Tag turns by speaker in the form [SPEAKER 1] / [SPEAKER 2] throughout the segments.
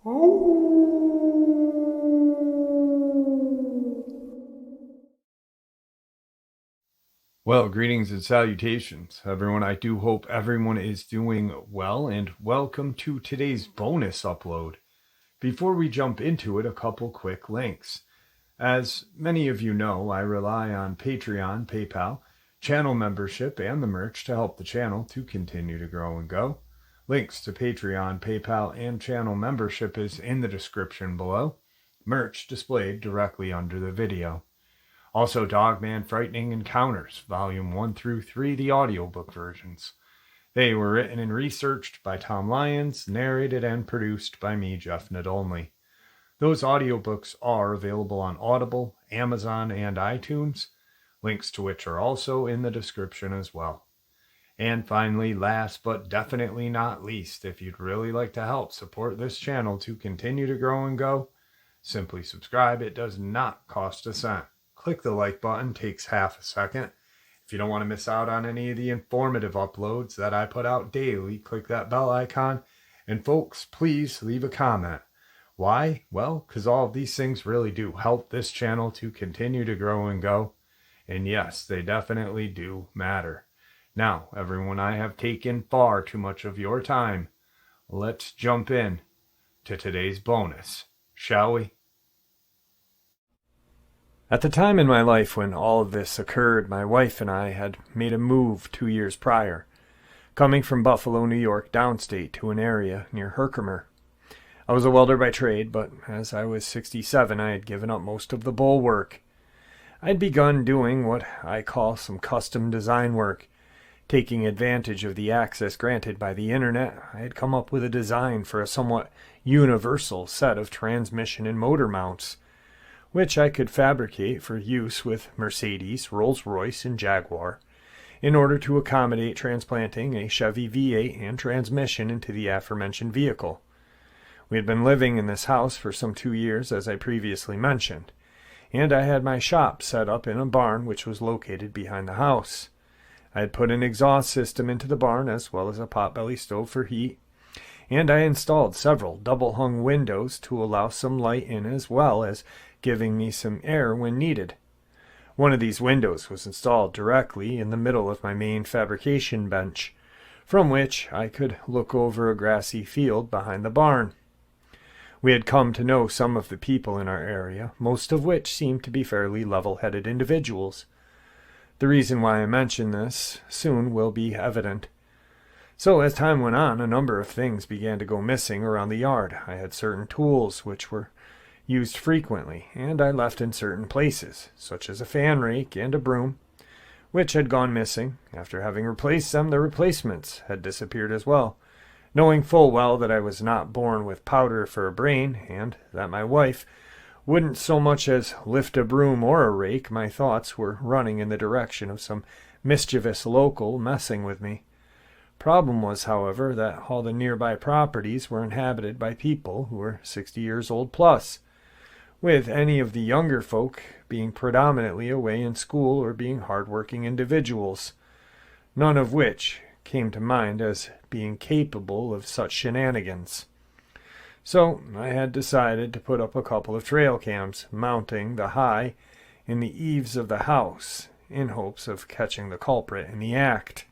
[SPEAKER 1] Well, greetings and salutations, everyone. I do hope everyone is doing well, and welcome to today's bonus upload. Before we jump into it, a couple quick links. As many of you know, I rely on Patreon, PayPal, channel membership, and the merch to help the channel to continue to grow and go. Links to Patreon, PayPal, and channel membership is in the description below. Merch displayed directly under the video. Also, Dogman Frightening Encounters, Volume 1 through 3, the audiobook versions. They were written and researched by Tom Lyons, narrated and produced by me, Jeff Nadolny. Those audiobooks are available on Audible, Amazon, and iTunes, links to which are also in the description as well. And finally, last but definitely not least, if you'd really like to help support this channel to continue to grow and go, simply subscribe. It does not cost a cent. Click the like button, takes half a second. If you don't want to miss out on any of the informative uploads that I put out daily, click that bell icon. And folks, please leave a comment. Why? Well, because all of these things really do help this channel to continue to grow and go. And yes, they definitely do matter. Now, everyone, I have taken far too much of your time. Let's jump in to today's bonus, shall we? At the time in my life when all of this occurred, my wife and I had made a move 2 years prior, coming from Buffalo, New York, downstate to an area near Herkimer. I was a welder by trade, but as I was 67, I had given up most of the bull work. I'd begun doing what I call some custom design work. Taking advantage of the access granted by the internet, I had come up with a design for a somewhat universal set of transmission and motor mounts, which I could fabricate for use with Mercedes, Rolls-Royce, and Jaguar, in order to accommodate transplanting a Chevy V8 and transmission into the aforementioned vehicle. We had been living in this house for some 2 years, as I previously mentioned, and I had my shop set up in a barn which was located behind the house. I had put an exhaust system into the barn as well as a potbelly stove for heat, and I installed several double-hung windows to allow some light in as well as giving me some air when needed. One of these windows was installed directly in the middle of my main fabrication bench, from which I could look over a grassy field behind the barn. We had come to know some of the people in our area, most of which seemed to be fairly level-headed individuals. The reason why I mention this soon will be evident. So as time went on, a number of things began to go missing around the yard. I had certain tools which were used frequently, and I left in certain places, such as a fan rake and a broom, which had gone missing. After having replaced them, the replacements had disappeared as well. Knowing full well that I was not born with powder for a brain, and that my wife wouldn't so much as lift a broom or a rake, my thoughts were running in the direction of some mischievous local messing with me. Problem was, however, that all the nearby properties were inhabited by people who were 60 years old plus, with any of the younger folk being predominantly away in school or being hard-working individuals, none of which came to mind as being capable of such shenanigans. So I had decided to put up a couple of trail cams, mounting the high in the eaves of the house, in hopes of catching the culprit in the act.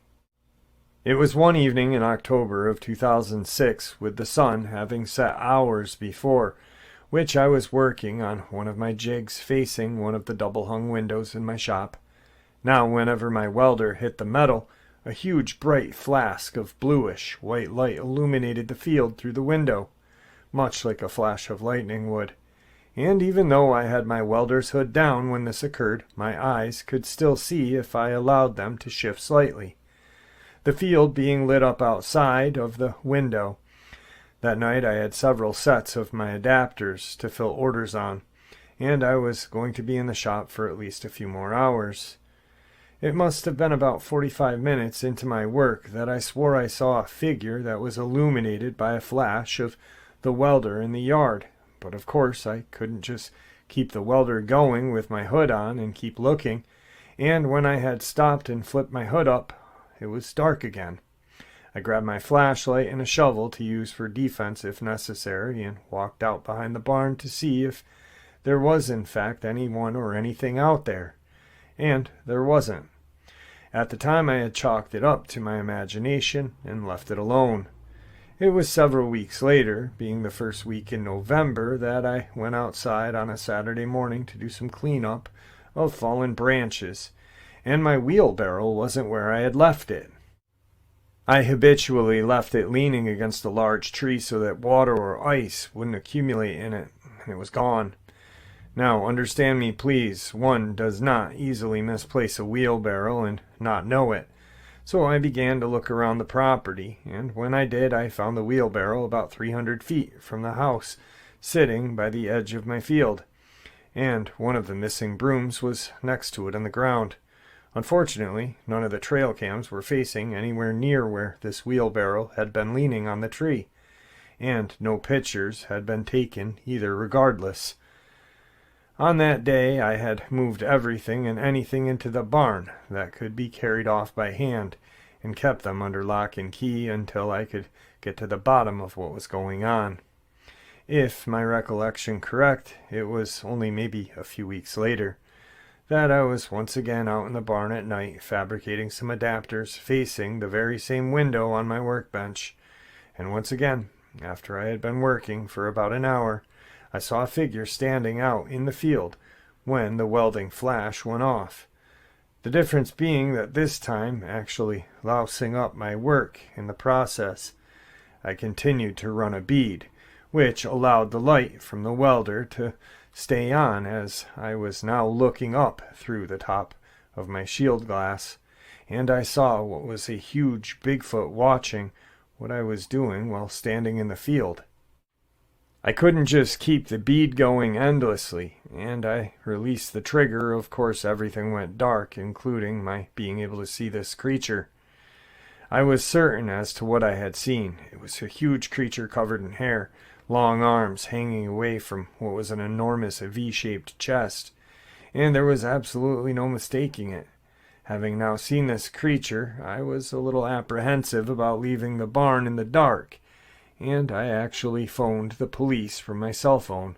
[SPEAKER 1] It was one evening in October of 2006, with the sun having set hours before, which I was working on one of my jigs facing one of the double-hung windows in my shop. Now, whenever my welder hit the metal, a huge bright flash of bluish-white light illuminated the field through the window, much like a flash of lightning would. And even though I had my welder's hood down when this occurred, my eyes could still see if I allowed them to shift slightly. The field being lit up outside of the window. That night I had several sets of my adapters to fill orders on, and I was going to be in the shop for at least a few more hours. It must have been about 45 minutes into my work that I swore I saw a figure that was illuminated by a flash of the welder in the yard, but of course I couldn't just keep the welder going with my hood on and keep looking, and when I had stopped and flipped my hood up, it was dark again. I grabbed my flashlight and a shovel to use for defense if necessary and walked out behind the barn to see if there was in fact anyone or anything out there. And there wasn't. At the time I had chalked it up to my imagination and left it alone. It was several weeks later, being the first week in November, that I went outside on a Saturday morning to do some cleanup of fallen branches, and my wheelbarrow wasn't where I had left it. I habitually left it leaning against a large tree so that water or ice wouldn't accumulate in it, and it was gone. Now, understand me please, one does not easily misplace a wheelbarrow and not know it. So I began to look around the property, and when I did, I found the wheelbarrow about 300 feet from the house, sitting by the edge of my field, and one of the missing brooms was next to it on the ground. Unfortunately, none of the trail cams were facing anywhere near where this wheelbarrow had been leaning on the tree, and no pictures had been taken either regardless. On that day I had moved everything and anything into the barn that could be carried off by hand, and kept them under lock and key until I could get to the bottom of what was going on. If my recollection correct, it was only maybe a few weeks later that I was once again out in the barn at night fabricating some adapters facing the very same window on my workbench, and once again, after I had been working for about an hour, I saw a figure standing out in the field when the welding flash went off. The difference being that this time, actually lousing up my work in the process, I continued to run a bead, which allowed the light from the welder to stay on as I was now looking up through the top of my shield glass, and I saw what was a huge Bigfoot watching what I was doing while standing in the field. I couldn't just keep the bead going endlessly, and I released the trigger. Of course, everything went dark, including my being able to see this creature. I was certain as to what I had seen. It was a huge creature covered in hair, long arms hanging away from what was an enormous V-shaped chest, and there was absolutely no mistaking it. Having now seen this creature, I was a little apprehensive about leaving the barn in the dark, and I actually phoned the police from my cell phone.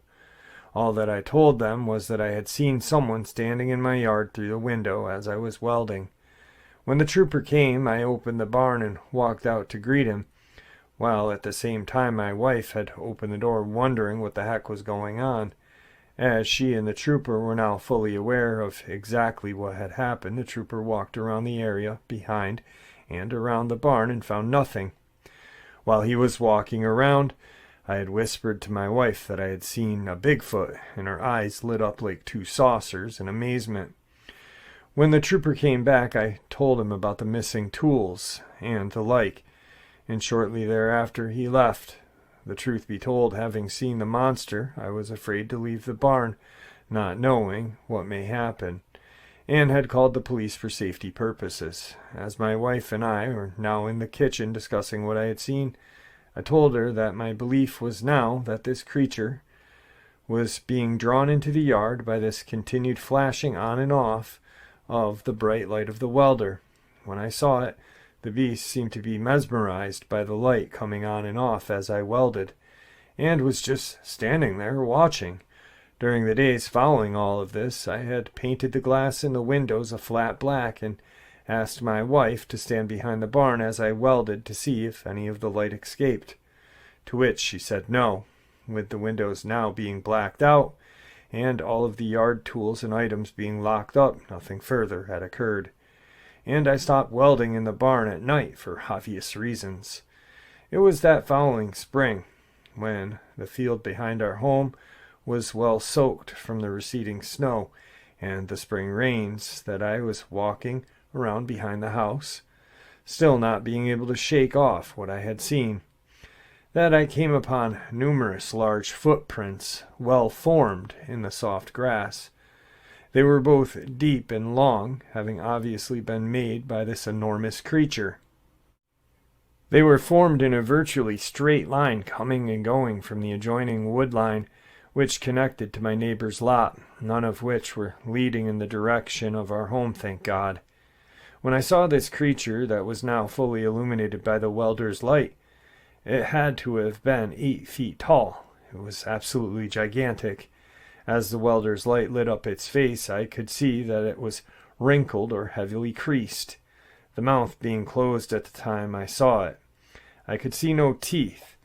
[SPEAKER 1] All that I told them was that I had seen someone standing in my yard through the window as I was welding. When the trooper came, I opened the barn and walked out to greet him, while at the same time my wife had opened the door wondering what the heck was going on. As she and the trooper were now fully aware of exactly what had happened, the trooper walked around the area behind and around the barn and found nothing. While he was walking around, I had whispered to my wife that I had seen a Bigfoot, and her eyes lit up like two saucers in amazement. When the trooper came back, I told him about the missing tools and the like, and shortly thereafter he left. The truth be told, having seen the monster, I was afraid to leave the barn, not knowing what may happen, and had called the police for safety purposes. As my wife and I were now in the kitchen discussing what I had seen, I told her that my belief was now that this creature was being drawn into the yard by this continued flashing on and off of the bright light of the welder. When I saw it, the beast seemed to be mesmerized by the light coming on and off as I welded, and was just standing there watching. During the days following all of this, I had painted the glass in the windows a flat black and asked my wife to stand behind the barn as I welded to see if any of the light escaped, to which she said no. With the windows now being blacked out and all of the yard tools and items being locked up, nothing further had occurred, and I stopped welding in the barn at night for obvious reasons. It was that following spring, when the field behind our home was well soaked from the receding snow and the spring rains, that I was walking around behind the house, still not being able to shake off what I had seen, that I came upon numerous large footprints well formed in the soft grass. They were both deep and long, having obviously been made by this enormous creature. They were formed in a virtually straight line coming and going from the adjoining wood line which connected to my neighbor's lot, none of which were leading in the direction of our home, thank God. When I saw this creature that was now fully illuminated by the welder's light, it had to have been 8 feet tall. It was absolutely gigantic. As the welder's light lit up its face, I could see that it was wrinkled or heavily creased, the mouth being closed at the time I saw it. I could see no teeth,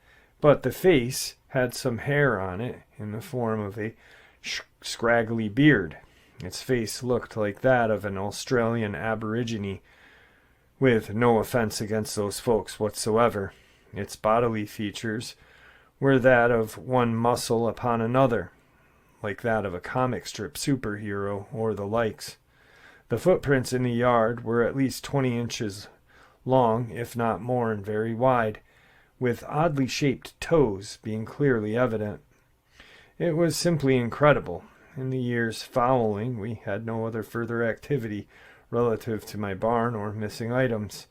[SPEAKER 1] but the face had some hair on it in the form of a scraggly beard. Its face looked like that of an Australian aborigine, with no offense against those folks whatsoever. Its bodily features were that of one muscle upon another, like that of a comic strip superhero or the likes. The footprints in the yard were at least 20 inches long, if not more, and very wide, with oddly shaped toes being clearly evident. It was simply incredible. In the years following, we had no other further activity relative to my barn or missing items,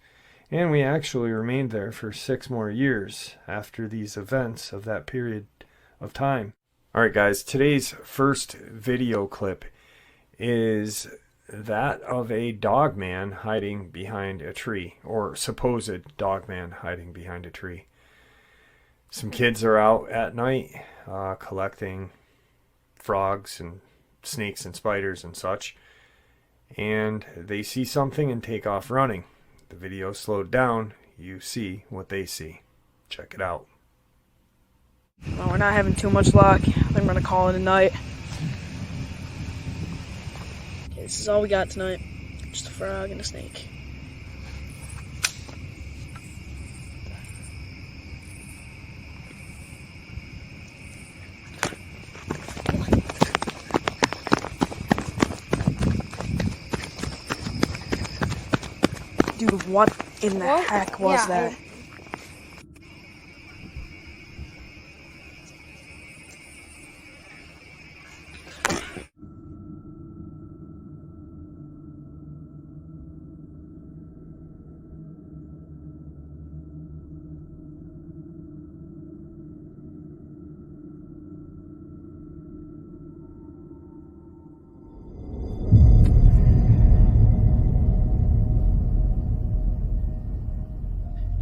[SPEAKER 1] and we actually remained there for 6 more years after these events of that period of time. Alright guys, today's first video clip is that of a dogman hiding behind a tree, or supposed dogman hiding behind a tree. Some kids are out at night collecting frogs and snakes and spiders and such, and they see something and take off running. The video slowed down. You see what they see. Check it out.
[SPEAKER 2] Well, we're not having too much luck. I think we're gonna call it a night. Okay, this is all we got tonight. Just a frog and a snake. Dude, what in the heck was that?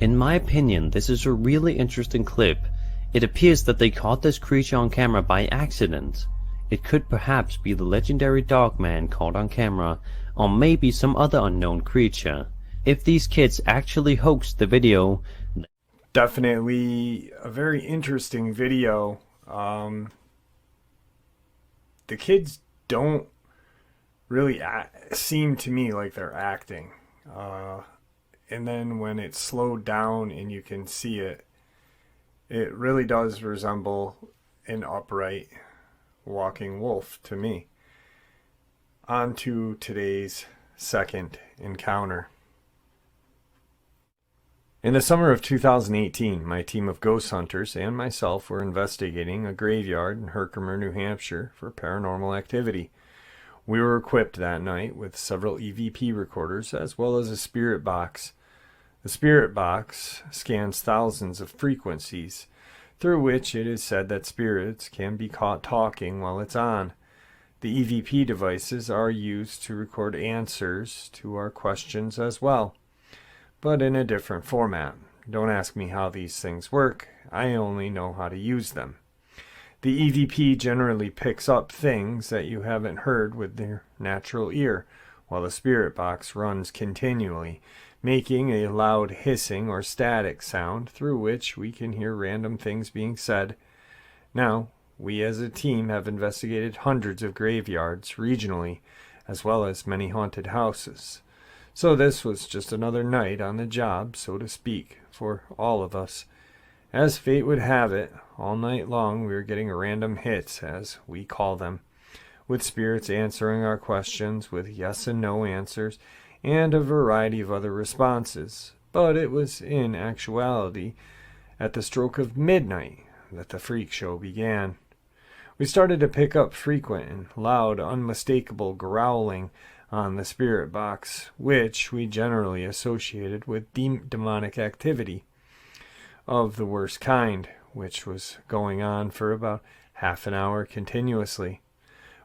[SPEAKER 3] In my opinion, this is a really interesting clip. It appears that they caught this creature on camera by accident. It could perhaps be the legendary dogman caught on camera, or maybe some other unknown creature. If these kids actually hoaxed the video...
[SPEAKER 1] Definitely a very interesting video. The kids don't really seem to me like they're acting. And then when it's slowed down and you can see it, it really does resemble an upright walking wolf to me. On to today's second encounter. In the summer of 2018, my team of ghost hunters and myself were investigating a graveyard in Herkimer, New Hampshire for paranormal activity. We were equipped that night with several EVP recorders as well as a spirit box. The spirit box scans thousands of frequencies, through which it is said that spirits can be caught talking while it's on. The EVP devices are used to record answers to our questions as well, but in a different format. Don't ask me how these things work, I only know how to use them. The EVP generally picks up things that you haven't heard with your natural ear, while the spirit box runs continually, making a loud hissing or static sound through which we can hear random things being said. Now, we as a team have investigated hundreds of graveyards regionally, as well as many haunted houses. So this was just another night on the job, so to speak, for all of us. As fate would have it, all night long we were getting random hits, as we call them, with spirits answering our questions with yes and no answers, and a variety of other responses. But it was in actuality at the stroke of midnight that the freak show began. We started to pick up frequent and loud, unmistakable growling on the spirit box, which we generally associated with demonic activity of the worst kind, which was going on for about half an hour continuously.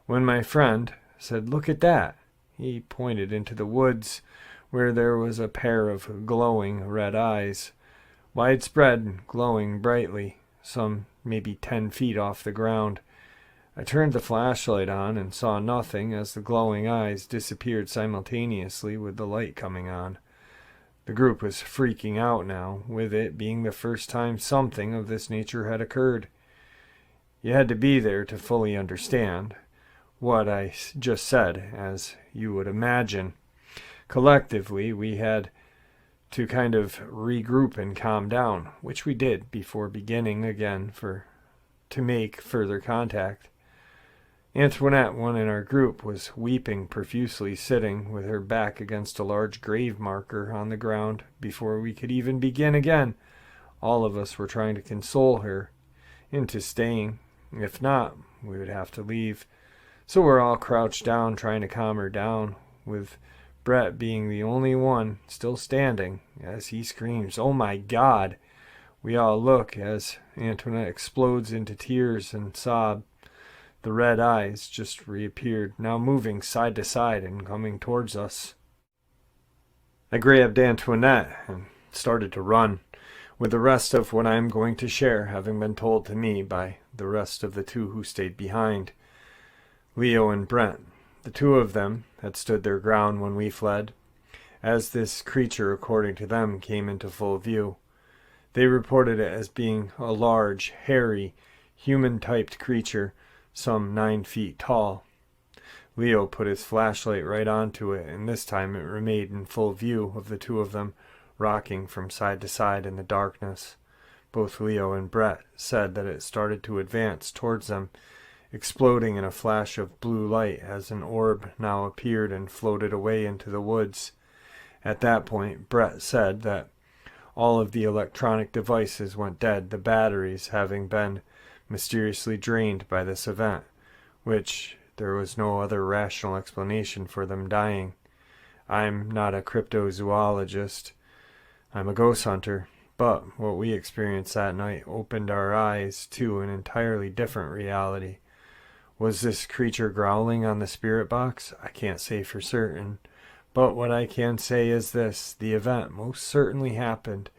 [SPEAKER 1] When my friend said, "Look at that," he pointed into the woods where there was a pair of glowing red eyes, widespread and glowing brightly, some maybe 10 feet off the ground. I turned the flashlight on and saw nothing as the glowing eyes disappeared simultaneously with the light coming on. The group was freaking out now, with it being the first time something of this nature had occurred. You had to be there to fully understand what I just said, as you would imagine. Collectively, we had to kind of regroup and calm down, which we did before beginning again to make further contact. Antoinette, one in our group, was weeping profusely, sitting with her back against a large grave marker on the ground before we could even begin again. All of us were trying to console her into staying. If not, we would have to leave. So we're all crouched down trying to calm her down, with Brett being the only one still standing as he screams, "Oh my God!" We all look as Antoinette explodes into tears and sob. The red eyes just reappeared, now moving side to side and coming towards us. I grabbed Antoinette and started to run, with the rest of what I am going to share having been told to me by the rest of the two who stayed behind. Leo and Brent, the two of them, had stood their ground when we fled, as this creature, according to them, came into full view. They reported it as being a large, hairy, human-typed creature, some 9 feet tall. Leo put his flashlight right onto it, and this time it remained in full view of the two of them, rocking from side to side in the darkness. Both Leo and Brett said that it started to advance towards them, exploding in a flash of blue light as an orb now appeared and floated away into the woods. At that point, Brett said that all of the electronic devices went dead, the batteries having been mysteriously drained by this event, which there was no other rational explanation for them dying. I'm not a cryptozoologist. I'm a ghost hunter, but what we experienced that night opened our eyes to an entirely different reality. Was this creature growling on the spirit box? I can't say for certain, but what I can say is this: the event most certainly happened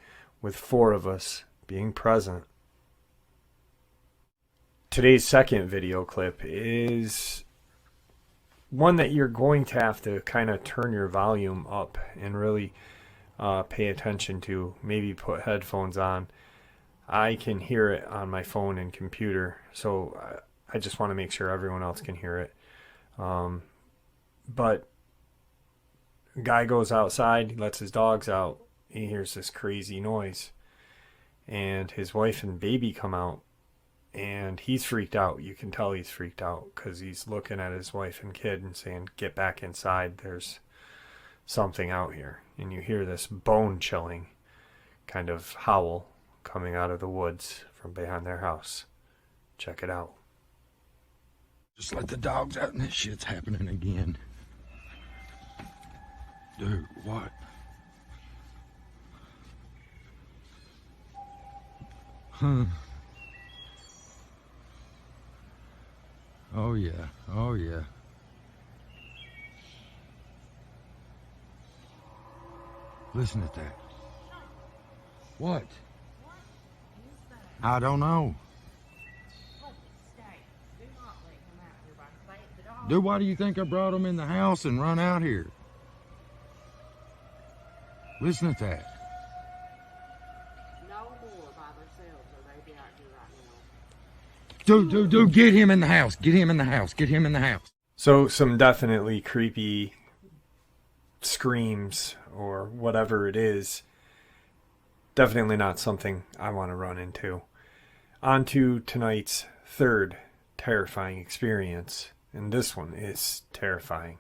[SPEAKER 1] with 4 of us being present. Today's second video clip is one that you're going to have to kind of turn your volume up and really pay attention to. Maybe put headphones on. I can hear it on my phone and computer, so I just want to make sure everyone else can hear it. But a guy goes outside, he lets his dogs out, he hears this crazy noise, and his wife and baby come out, and he's freaked out. You can tell he's freaked out because he's looking at his wife and kid and saying, "Get back inside, there's something out here." And you hear this bone-chilling kind of howl coming out of the woods from behind their house. Check it out.
[SPEAKER 4] Just let the dogs out and this shit's happening again. Dude, what? Huh. Oh yeah, oh yeah. Listen at that. What? I don't know. Dude, why do you think I brought them in the house and run out here? Listen at that.
[SPEAKER 5] No more by themselves, or they be out here right now.
[SPEAKER 4] Dude, get him in the house. Get him in the house. Get him in the house.
[SPEAKER 1] So some definitely creepy screams or whatever it is. Definitely not something I want to run into. On to tonight's third terrifying experience. And this one is terrifying.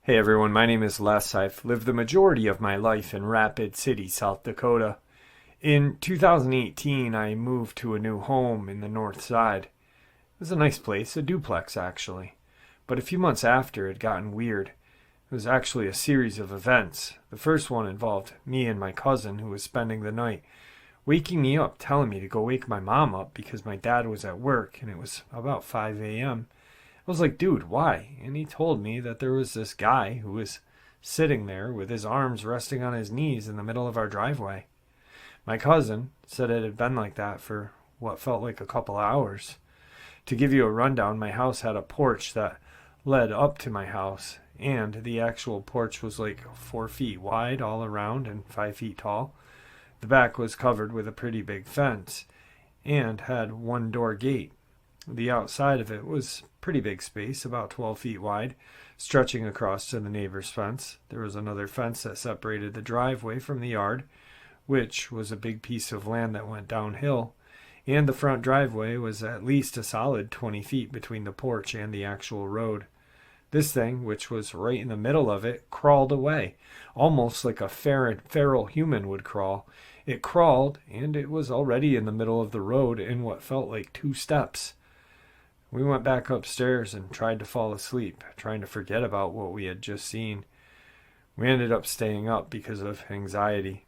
[SPEAKER 1] Hey everyone, my name is Les. I've lived the majority of my life in Rapid City, South Dakota. In 2018, I moved to a new home in the north side. It was a nice place, a duplex actually. But a few months after, it had gotten weird. It was actually a series of events. The first one involved me and my cousin, who was spending the night, waking me up, telling me to go wake my mom up because my dad was at work, and it was about 5 a.m. I was like, "Dude, why?" And he told me that there was this guy who was sitting there with his arms resting on his knees in the middle of our driveway. My cousin said it had been like that for what felt like a couple hours. To give you a rundown, my house had a porch that led up to my house, and the actual porch was like 4 feet wide all around and 5 feet tall. The back was covered with a pretty big fence and had one door gate. The outside of it was pretty big space, about 12 feet wide, stretching across to the neighbor's fence. There was another fence that separated the driveway from the yard, which was a big piece of land that went downhill, and the front driveway was at least a solid 20 feet between the porch and the actual road. This thing, which was right in the middle of it, crawled away, almost like a feral human would crawl. It crawled, and it was already in the middle of the road in what felt like 2 steps. We went back upstairs and tried to fall asleep, trying to forget about what we had just seen. We ended up staying up because of anxiety.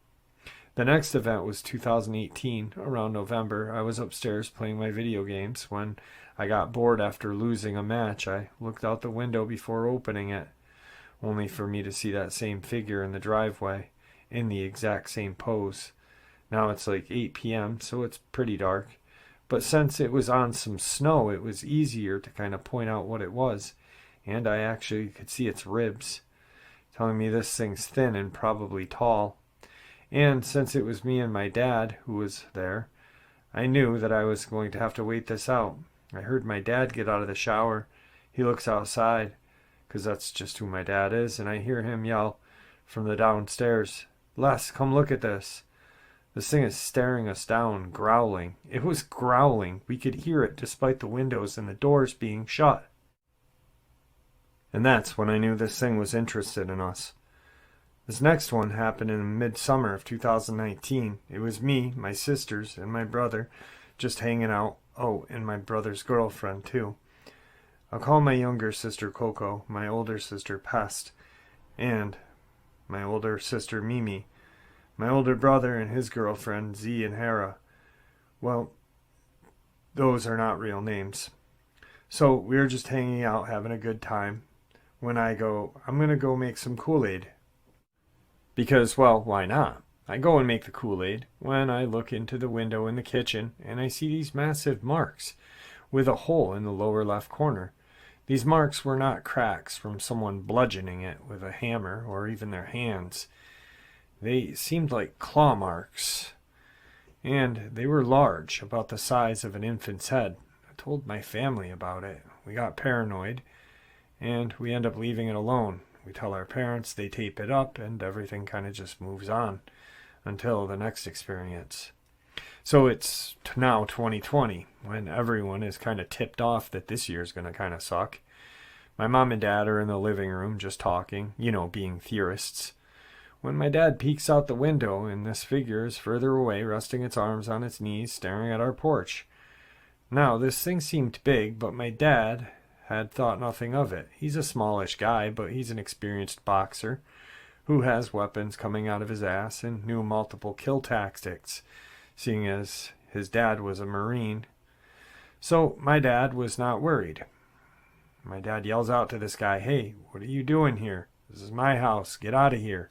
[SPEAKER 1] The next event was 2018, around November. I was upstairs playing my video games. When I got bored after losing a match, I looked out the window before opening it, only for me to see that same figure in the driveway, in the exact same pose. Now it's like 8 p.m., so it's pretty dark. But since it was on some snow, it was easier to kind of point out what it was, and I actually could see its ribs, telling me this thing's thin and probably tall. And since it was me and my dad who was there, I knew that I was going to have to wait this out. I heard my dad get out of the shower. He looks outside, because that's just who my dad is, and I hear him yell from the downstairs, "Les, come look at this." This thing is staring us down, growling. It was growling. We could hear it despite the windows and the doors being shut. And that's when I knew this thing was interested in us. This next one happened in midsummer of 2019. It was me, my sisters, and my brother just hanging out. Oh, and my brother's girlfriend, too. I'll call my younger sister Coco, my older sister Pest, and my older sister Mimi. My older brother and his girlfriend, Z and Hera. Well, those are not real names. So we were just hanging out, having a good time, when I go, I'm going to go make some Kool-Aid. Because, well, why not? I go and make the Kool-Aid when I look into the window in the kitchen, and I see these massive marks with a hole in the lower left corner. These marks were not cracks from someone bludgeoning it with a hammer or even their hands. They seemed like claw marks, and they were large, about the size of an infant's head. I told my family about it. We got paranoid, and we end up leaving it alone. We tell our parents, they tape it up, and everything kind of just moves on until the next experience. So it's now 2020, when everyone is kind of tipped off that this year's going to kind of suck. My mom and dad are in the living room just talking, being theorists, when my dad peeks out the window and this figure is further away, resting its arms on its knees, staring at our porch. Now, this thing seemed big, but my dad had thought nothing of it. He's a smallish guy, but he's an experienced boxer who has weapons coming out of his ass and knew multiple kill tactics, seeing as his dad was a Marine. So my dad was not worried. My dad yells out to this guy, "Hey, what are you doing here? This is my house. Get out of here."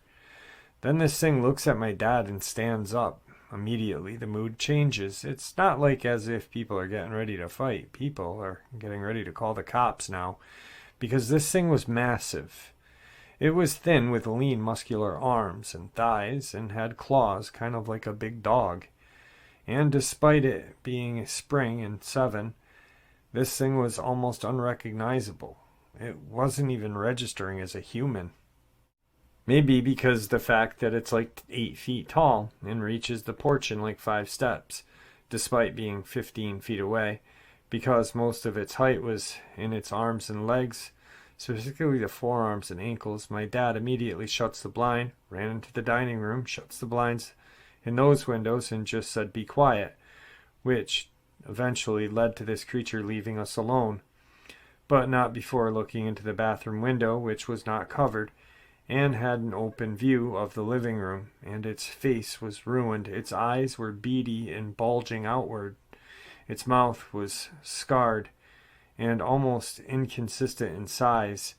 [SPEAKER 1] Then this thing looks at my dad and stands up. Immediately, the mood changes. It's not like as if people are getting ready to fight. People are getting ready to call the cops now, because this thing was massive. It was thin with lean, muscular arms and thighs and had claws, kind of like a big dog. And despite it being spring and 7, this thing was almost unrecognizable. It wasn't even registering as a human. Maybe because the fact that it's like 8 feet tall and reaches the porch in like 5 steps, despite being 15 feet away, because most of its height was in its arms and legs, specifically the forearms and ankles. My dad immediately shuts the blind, ran into the dining room, shuts the blinds in those windows, and just said, "Be quiet," which eventually led to this creature leaving us alone, but not before looking into the bathroom window, which was not covered, and had an open view of the living room, and its face was ruined. Its eyes were beady and bulging outward. Its mouth was scarred and almost inconsistent in size,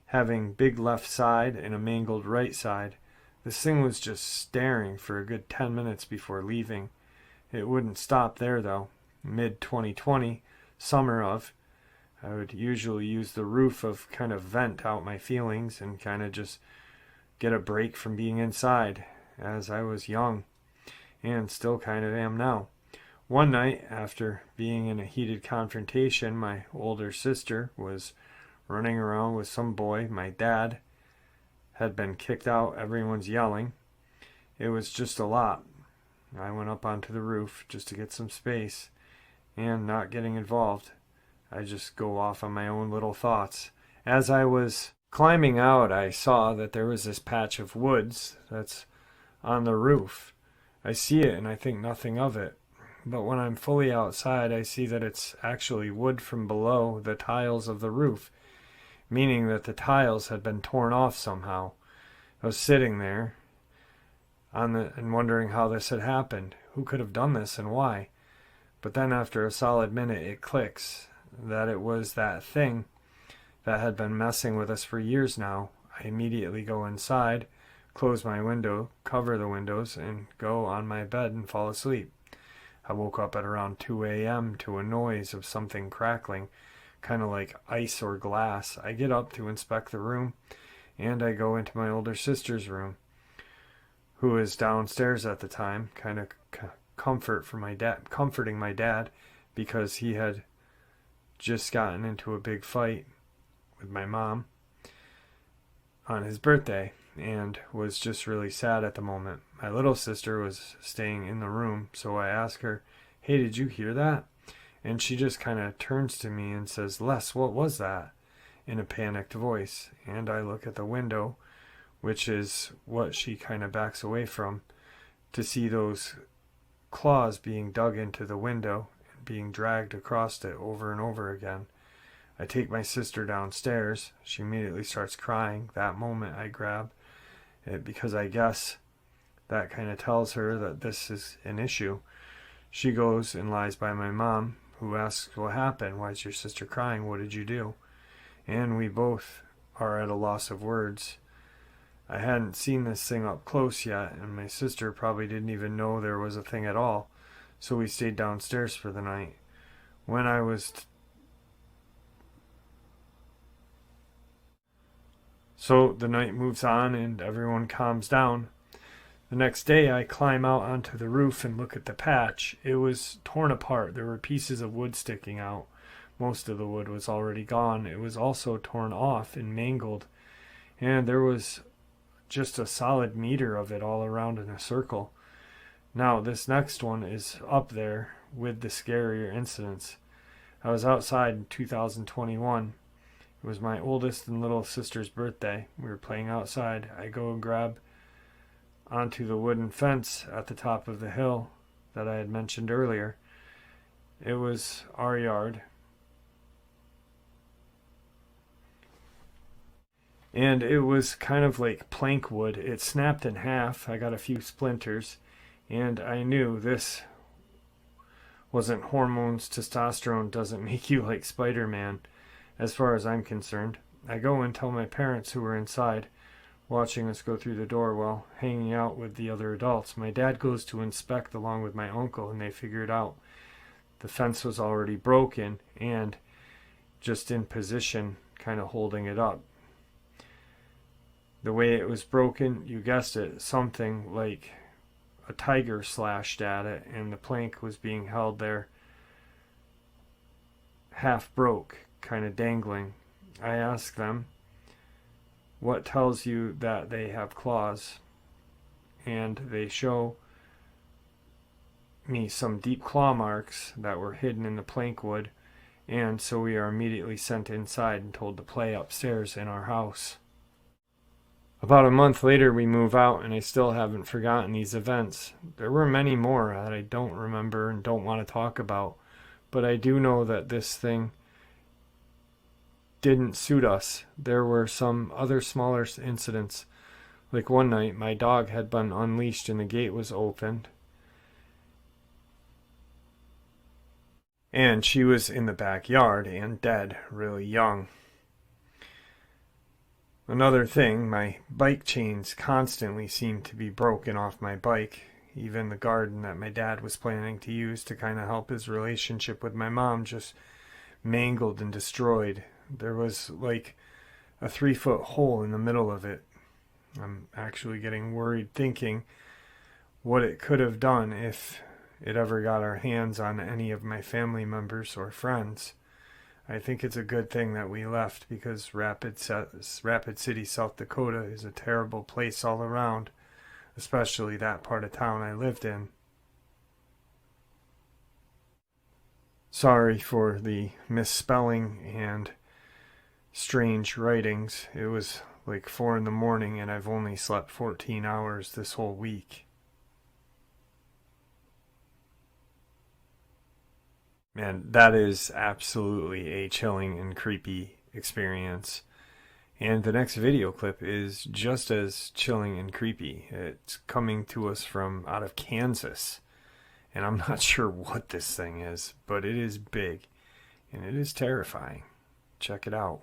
[SPEAKER 1] having big left side and a mangled right side. This thing was just staring for a good 10 minutes before leaving. It wouldn't stop there though. Mid-2020, summer of, I would usually use the roof of kind of vent out my feelings and kind of just get a break from being inside, as I was young and still kind of am now. One night, after being in a heated confrontation, my older sister was running around with some boy. My dad had been kicked out. Everyone's yelling. It was just a lot. I went up onto the roof just to get some space, and not getting involved, I just go off on my own little thoughts. As I was climbing out, I saw that there was this patch of woods that's on the roof. I see it and I think nothing of it. But when I'm fully outside, I see that it's actually wood from below the tiles of the roof, meaning that the tiles had been torn off somehow. I was sitting there and wondering how this had happened. Who could have done this and why? But then after a solid minute, it clicks that it was that thing that had been messing with us for years now. I immediately go inside, close my window, cover the windows, and go on my bed and fall asleep. I woke up at around 2 a.m. to a noise of something crackling, kind of like ice or glass. I get up to inspect the room, and I go into my older sister's room, who is downstairs at the time, kind of comforting my dad, because he had just gotten into a big fight with my mom on his birthday and was just really sad at the moment. My little sister was staying in the room, so I asked her, "Hey, did you hear that?" And she just kind of turns to me and says, "Les, what was that?" in a panicked voice. And I look at the window, which is what she kind of backs away from, to see those claws being dug into the window and being dragged across it over and over again. I take my sister downstairs. She immediately starts crying. That moment I grab it because I guess that kind of tells her that this is an issue. She goes and lies by my mom, who asks, "What happened? Why is your sister crying? What did you do?" And we both are at a loss of words. I hadn't seen this thing up close yet, and my sister probably didn't even know there was a thing at all, so we stayed downstairs for the night. When I was So the night moves on and everyone calms down. The next day I climb out onto the roof and look at the patch. It was torn apart. There were pieces of wood sticking out. Most of the wood was already gone. It was also torn off and mangled, and there was just a solid meter of it all around in a circle. Now this next one is up there with the scarier incidents. I was outside in 2021. It was my oldest and little sister's birthday. We were playing outside. I go and grab onto the wooden fence at the top of the hill that I had mentioned earlier. It was our yard. And it was kind of like plank wood. It snapped in half. I got a few splinters. And I knew this wasn't hormones. Testosterone doesn't make you like Spider-Man, as far as I'm concerned. I go and tell my parents, who were inside, watching us go through the door while hanging out with the other adults. My dad goes to inspect along with my uncle, and they figured out the fence was already broken and just in position, kind of holding it up. The way it was broken, you guessed it, something like a tiger slashed at it, and the plank was being held there half broke, kind of dangling. I ask them, "What tells you that they have claws?" And they show me some deep claw marks that were hidden in the plank wood, and so we are immediately sent inside and told to play upstairs in our house. About a month later we move out, and I still haven't forgotten these events. There were many more that I don't remember and don't want to talk about, but I do know that this thing didn't suit us. There were some other smaller incidents. Like one night, my dog had been unleashed and the gate was opened, and she was in the backyard and dead, really young. Another thing, my bike chains constantly seem to be broken off my bike. Even the garden that my dad was planning to use to kind of help his relationship with my mom just mangled and destroyed. There was like a 3-foot hole in the middle of it. I'm actually getting worried thinking what it could have done if it ever got our hands on any of my family members or friends. I think it's a good thing that we left because Rapid City, South Dakota is a terrible place all around, especially that part of town I lived in. Sorry for the misspelling and strange writings. It was like 4 in the morning and I've only slept 14 hours this whole week. Man, that is absolutely a chilling and creepy experience. And the next video clip is just as chilling and creepy. It's coming to us from out of Kansas. And I'm not sure what this thing is, but it is big. And it is terrifying. Check it out.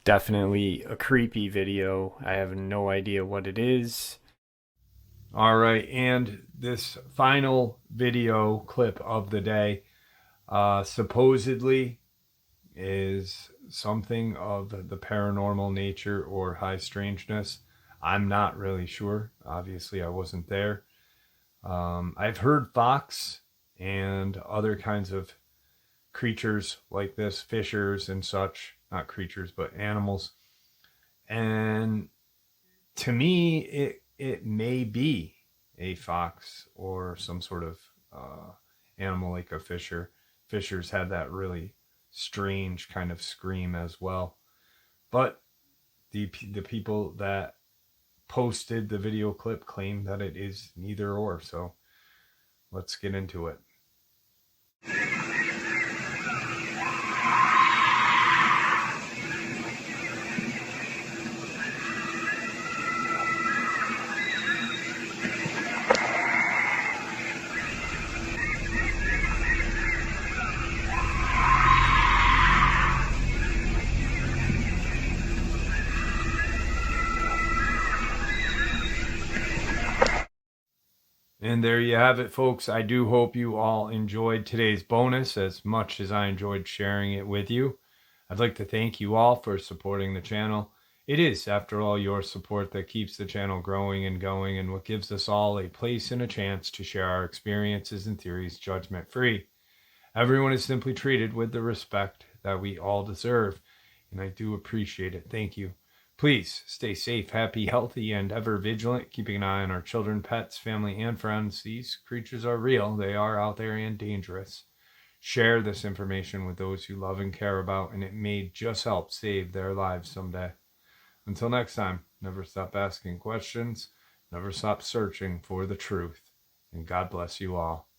[SPEAKER 1] Definitely a creepy video. I have no idea what it is. All right, and this final video clip of the day supposedly is something of the paranormal nature or high strangeness. I'm not really sure. Obviously, I wasn't there. I've heard fox and other kinds of creatures like this, fishers and such, not creatures, but animals. And to me, it may be a fox or some sort of animal like a fisher. Fishers have that really strange kind of scream as well. But the people that posted the video clip claim that it is neither or. So let's get into it. And there you have it, folks. I do hope you all enjoyed today's bonus as much as I enjoyed sharing it with you. I'd like to thank you all for supporting the channel. It is, after all, your support that keeps the channel growing and going and what gives us all a place and a chance to share our experiences and theories judgment-free. Everyone is simply treated with the respect that we all deserve, and I do appreciate it. Thank you. Please stay safe, happy, healthy, and ever vigilant, keeping an eye on our children, pets, family, and friends. These creatures are real. They are out there and dangerous. Share this information with those you love and care about, and it may just help save their lives someday. Until next time, never stop asking questions, never stop searching for the truth, and God bless you all.